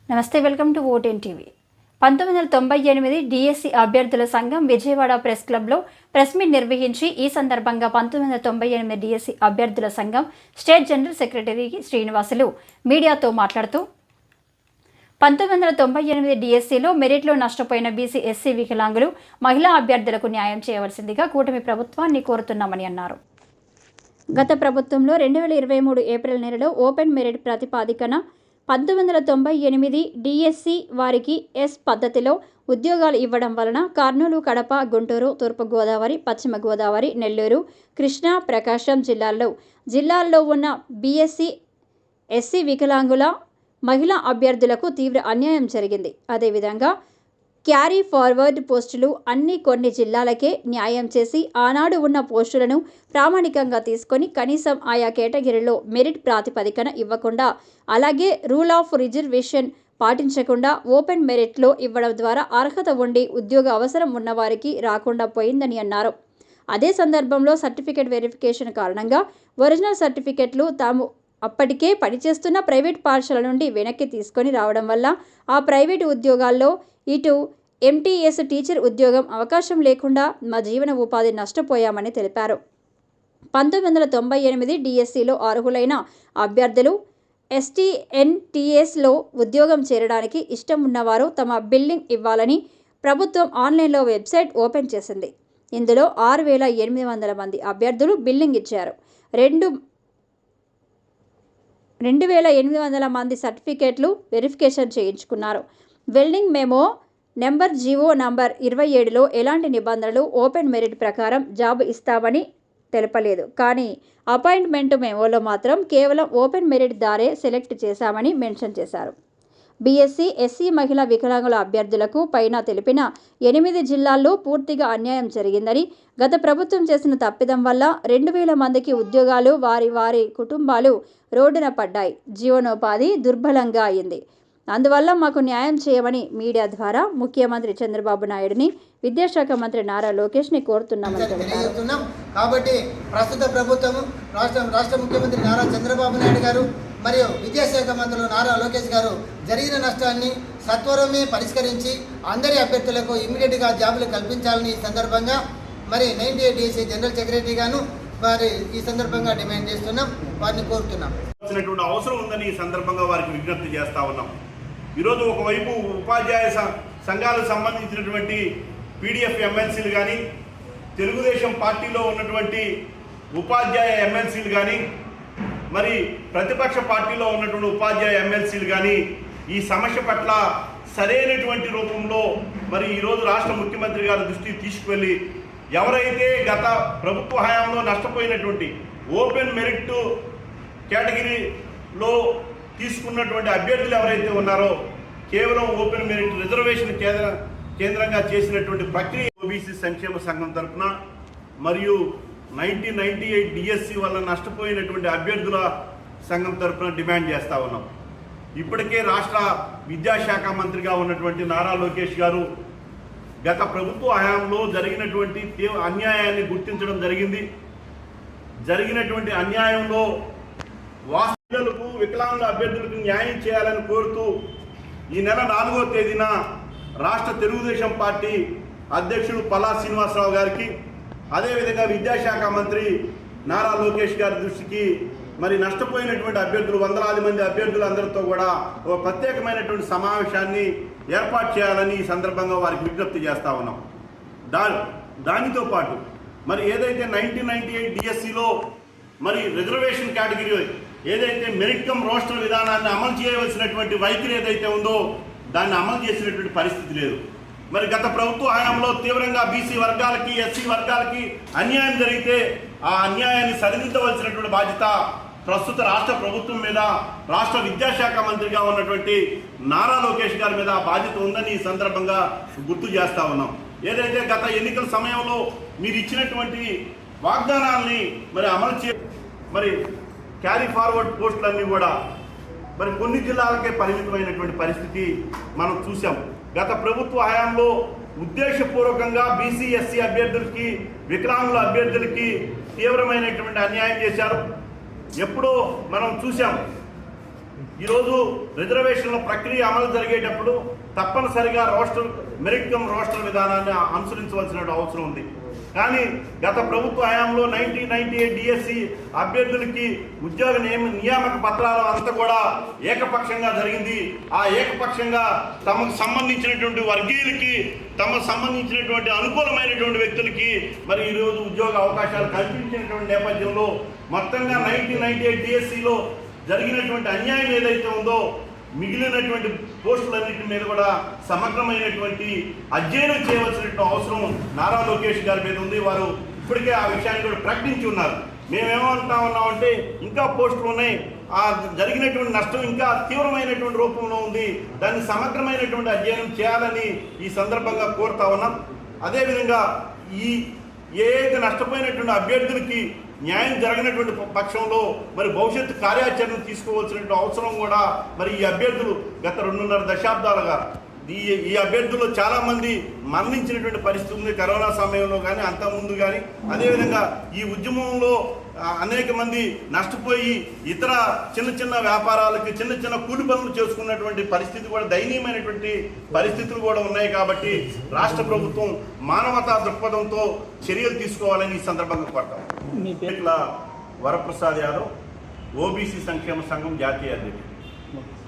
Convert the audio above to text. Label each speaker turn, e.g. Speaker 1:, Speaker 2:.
Speaker 1: నమస్తే, welcome to ఓటెన్ TV. 1998 DSC అభ్యర్థుల సంఘం విజయవాడ ప్రెస్ క్లబ్లో ప్రెస్ మీట్ నిర్వహించి ఈ సందర్భంగా 1998 డిఎస్సి అభ్యర్థుల సంఘం స్టేట్ జనరల్ సెక్రటరీ శ్రీనివాసులు మీడియాతో మాట్లాడుతూ 1998 డిఎస్సిలో మెరిట్లో నష్టపోయిన బీసీ, ఎస్సీ, వికలాంగులు, మహిళా అభ్యర్థులకు న్యాయం చేయవలసిందిగా కూటమి ప్రభుత్వాన్ని కోరుతున్నామని అన్నారు. గత ప్రభుత్వంలో 2023 ఏప్రిల్ నెలలో ఓపెన్ మెరిట్ ప్రాతిపదికన 1998 డిఎస్సి వారికి ఎస్ పద్ధతిలో ఉద్యోగాలు ఇవ్వడం వలన కర్నూలు, కడప, గుంటూరు, తూర్పుగోదావరి, పశ్చిమ గోదావరి, నెల్లూరు, కృష్ణా, ప్రకాశం జిల్లాల్లో ఉన్న బీఎస్సీ, ఎస్సీ, వికలాంగుల, మహిళా అభ్యర్థులకు తీవ్ర అన్యాయం జరిగింది. అదేవిధంగా క్యారీ ఫార్వర్డ్ పోస్టులు కొన్ని జిల్లాలకే న్యాయం చేసి ఆనాడు ఉన్న పోస్టులను ప్రామాణికంగా తీసుకొని కనీసం ఆయా కేటగిరీలో మెరిట్ ప్రాతిపదికన ఇవ్వకుండా, అలాగే రూల్ ఆఫ్ రిజర్వేషన్ పాటించకుండా ఓపెన్ మెరిట్లో ఇవ్వడం ద్వారా అర్హత ఉండి ఉద్యోగ అవసరం ఉన్నవారికి రాకుండా పోయిందని అన్నారు. అదే సందర్భంలో సర్టిఫికేట్ వెరిఫికేషన్ కారణంగా ఒరిజినల్ సర్టిఫికెట్లు తాము అప్పటికే పనిచేస్తున్న ప్రైవేట్ పాఠశాల నుండి వెనక్కి తీసుకొని రావడం వల్ల ఆ ప్రైవేటు ఉద్యోగాల్లో ఇటు ఎంటీఎస్ టీచర్ ఉద్యోగం అవకాశం లేకుండా మా జీవన ఉపాధి నష్టపోయామని తెలిపారు. 1998 డిఎస్సిలో అర్హులైన అభ్యర్థులు ఎస్టీఎన్టీఎస్లో ఉద్యోగం చేరడానికి ఇష్టం ఉన్నవారు తమ బిల్లింగ్ ఇవ్వాలని ప్రభుత్వం ఆన్లైన్లో వెబ్సైట్ ఓపెన్ చేసింది. ఇందులో 6,800 మంది అభ్యర్థులు బిల్లింగ్ ఇచ్చారు. 2,800 మంది సర్టిఫికేట్లు వెరిఫికేషన్ చేయించుకున్నారు. Welding memo number GO number 27లో ఎలాంటి నిబంధనలు ఓపెన్ మెరిట్ ప్రకారం జాబ్ ఇస్తామని తెలపలేదు. కానీ అపాయింట్మెంట్ మెమోలో మాత్రం కేవలం ఓపెన్ మెరిట్ దారే సెలెక్ట్ చేశామని మెన్షన్ చేశారు. బీఎస్సీ, ఎస్సీ, మహిళా, వికలాంగుల అభ్యర్థులకు పైన తెలిపిన 8 జిల్లాల్లో పూర్తిగా అన్యాయం జరిగిందని, గత ప్రభుత్వం చేసిన తప్పిదం వల్ల 2,000 మందికి ఉద్యోగాలు, వారి కుటుంబాలు రోడ్డున పడ్డాయి. జీవనోపాధి దుర్బలంగా అయింది. అందువల్ల మాకు న్యాయం చేయమని మీడియా ద్వారా ముఖ్యమంత్రి చంద్రబాబు నాయుడుని, విద్యాశాఖ మంత్రి నారా లోకేష్ని కోరుతున్నామని తెలిపారు.
Speaker 2: కాబట్టి ప్రస్తుత ప్రభుత్వం రాష్ట్ర ముఖ్యమంత్రి నారా చంద్రబాబు నాయుడు గారు మరియు విద్యాశాఖ మంత్రులు నారా లోకేష్ గారు జరిగిన నష్టాన్ని సత్వరమే పరిష్కరించి అందరి అభ్యర్థులకు ఇమ్మీడియట్గా జాబులు కల్పించాలని ఈ సందర్భంగా మరి 98 డిఎస్సి జనరల్ సెక్రటరీగాను వారి ఈ సందర్భంగా డిమాండ్ చేస్తున్నాం, వారిని కోరుతున్నాం.
Speaker 3: అవసరం ఉందని ఈ సందర్భంగా వారికి విజ్ఞప్తి చేస్తా ఉన్నాం. ఈరోజు ఒకవైపు ఉపాధ్యాయ సంఘాలకు సంబంధించినటువంటి పీడిఎఫ్ ఎమ్మెల్సీలు కానీ, తెలుగుదేశం పార్టీలో ఉన్నటువంటి ఉపాధ్యాయ ఎమ్మెల్సీలు కానీ, మరి ప్రతిపక్ష పార్టీలో ఉన్నటువంటి ఉపాధ్యాయ ఎమ్మెల్సీలు కానీ ఈ సమస్య పట్ల సరైనటువంటి రూపంలో మరి ఈరోజు రాష్ట్ర ముఖ్యమంత్రి గారి దృష్టికి తీసుకువెళ్ళి ఎవరైతే గత ప్రభుత్వ హయాంలో నష్టపోయినటువంటి ఓపెన్ మెరిట్ కేటగిరీలో తీసుకున్నటువంటి అభ్యర్థులు ఎవరైతే ఉన్నారో కేవలం ఓపెన్ మెరిట్ రిజర్వేషన్ కేంద్రంగా చేసినటువంటి ప్రక్రియ ఓబీసీ సంక్షేమ సంఘం తరఫున మరియు 1998 డిఎస్సి వల్ల నష్టపోయినటువంటి అభ్యర్థుల సంఘం తరఫున డిమాండ్ చేస్తూ ఉన్నాం. ఇప్పటికే రాష్ట్ర విద్యాశాఖ మంత్రిగా ఉన్నటువంటి నారా లోకేష్ గారు గత ప్రభుత్వ హయాంలో జరిగినటువంటి అన్యాయాన్ని గుర్తించడం జరిగింది. జరిగినటువంటి అన్యాయంలో వాస్తవులకు, వికలాంగుల అభ్యర్థులకు న్యాయం చేయాలని కోరుతూ ఈ నెల 4వ తేదీన రాష్ట్ర తెలుగుదేశం పార్టీ అధ్యక్షుడు పల్లా శ్రీనివాసరావు గారికి, అదేవిధంగా విద్యాశాఖ మంత్రి నారా లోకేష్ గారి దృష్టికి మరి నష్టపోయినటువంటి అభ్యర్థులు, వందలాది మంది అభ్యర్థులందరితో కూడా ఒక ప్రత్యేకమైనటువంటి సమావేశాన్ని ఏర్పాటు చేయాలని ఈ సందర్భంగా వారికి విజ్ఞప్తి చేస్తూ ఉన్నాం. దానితో పాటు మరి ఏదైతే 1998 డిఎస్సిలో మరి రిజర్వేషన్ కేటగిరీ ఏదైతే మెరిట్ కమ్ రోస్టర్ విధానాన్ని అమలు చేయవలసినటువంటి వైఖరి ఏదైతే ఉందో దాన్ని అమలు చేసినటువంటి పరిస్థితి లేదు. మరి గత ప్రభుత్వ హయాంలో తీవ్రంగా బీసీ వర్గాలకి, ఎస్సీ వర్గాలకి అన్యాయం జరిగితే ఆ అన్యాయాన్ని సరిదిద్దవలసినటువంటి బాధ్యత ప్రస్తుత రాష్ట్ర ప్రభుత్వం మీద, రాష్ట్ర విద్యాశాఖ మంత్రిగా ఉన్నటువంటి నారా లోకేష్ గారి మీద బాధ్యత ఉందని ఈ సందర్భంగా గుర్తు చేస్తూ ఉన్నాం. ఏదైతే గత ఎన్నికల సమయంలో మీరు ఇచ్చినటువంటి వాగ్దానాల్ని మరి అమలు మరి క్యారీ ఫార్వర్డ్ పోస్టులన్నీ కూడా మరి కొన్ని జిల్లాలకే పరిమితమైనటువంటి పరిస్థితి మనం చూసాం. గత ప్రభుత్వ హయాంలో ఉద్దేశపూర్వకంగా బీసీ, ఎస్సీ అభ్యర్థులకి, వికలాంగుల అభ్యర్థులకి తీవ్రమైనటువంటి అన్యాయం చేశారు. ఎప్పుడో మనం చూసాం ఈరోజు రిజర్వేషన్ల ప్రక్రియ అమలు జరిగేటప్పుడు తప్పనిసరిగా మెరిట్ కమ్ రోస్టర్ విధానాన్ని అనుసరించవలసిన అవసరం ఉంది. కానీ గత ప్రభుత్వ హయాంలో 1998 డిఎస్సి అభ్యర్థులకి ఉద్యోగ నియామక పత్రాలు అంతా కూడా ఏకపక్షంగా జరిగింది. ఆ ఏకపక్షంగా తమకు సంబంధించినటువంటి వర్గీయులకి, తమకు సంబంధించినటువంటి అనుకూలమైనటువంటి వ్యక్తులకి మరి ఈరోజు ఉద్యోగ అవకాశాలు కల్పించినటువంటి నేపథ్యంలో మొత్తంగా 1998 డిఎస్సిలో జరిగినటువంటి అన్యాయం ఏదైతే ఉందో మిగిలినటువంటి పోస్టులన్నింటి మీద కూడా సమగ్రమైనటువంటి అధ్యయనం చేయవలసినటువంటి అవసరం నారా లోకేష్ గారి మీద ఉంది. వారు ఇప్పటికే ఆ విషయాన్ని కూడా ప్రకటించి ఉన్నారు. మేమేమంటా ఉన్నామంటే ఇంకా పోస్టులు ఉన్నాయి, ఆ జరిగినటువంటి నష్టం ఇంకా తీవ్రమైనటువంటి రూపంలో ఉంది, దాన్ని సమగ్రమైనటువంటి అధ్యయనం చేయాలని ఈ సందర్భంగా కోరుతా ఉన్నాం. అదేవిధంగా ఏదైతే నష్టపోయినటువంటి అభ్యర్థులకి న్యాయం జరగనటువంటి పక్షంలో మరి భవిష్యత్తు కార్యాచరణ తీసుకోవాల్సినటువంటి అవసరం కూడా మరి ఈ అభ్యర్థులు గత 2.5 దశాబ్దాలుగా ఈ అభ్యర్థుల్లో చాలామంది మరణించినటువంటి పరిస్థితి ఉంది, కరోనా సమయంలో కానీ అంతకుముందు కానీ. అదేవిధంగా ఈ ఉద్యమంలో అనేక మంది నష్టపోయి ఇతర చిన్న చిన్న వ్యాపారాలకి చిన్న చిన్న కూలి పనులు చేసుకున్నటువంటి పరిస్థితి కూడా, దయనీయమైనటువంటి పరిస్థితులు కూడా ఉన్నాయి. కాబట్టి రాష్ట్ర ప్రభుత్వం మానవతా దృక్పథంతో చర్యలు తీసుకోవాలని ఈ సందర్భంగా కోరుతాం. ఇట్లా వరప్రసాద్ యాదవ్, ఓబీసీ సంక్షేమ సంఘం జాతీయ అధ్యక్షుడు.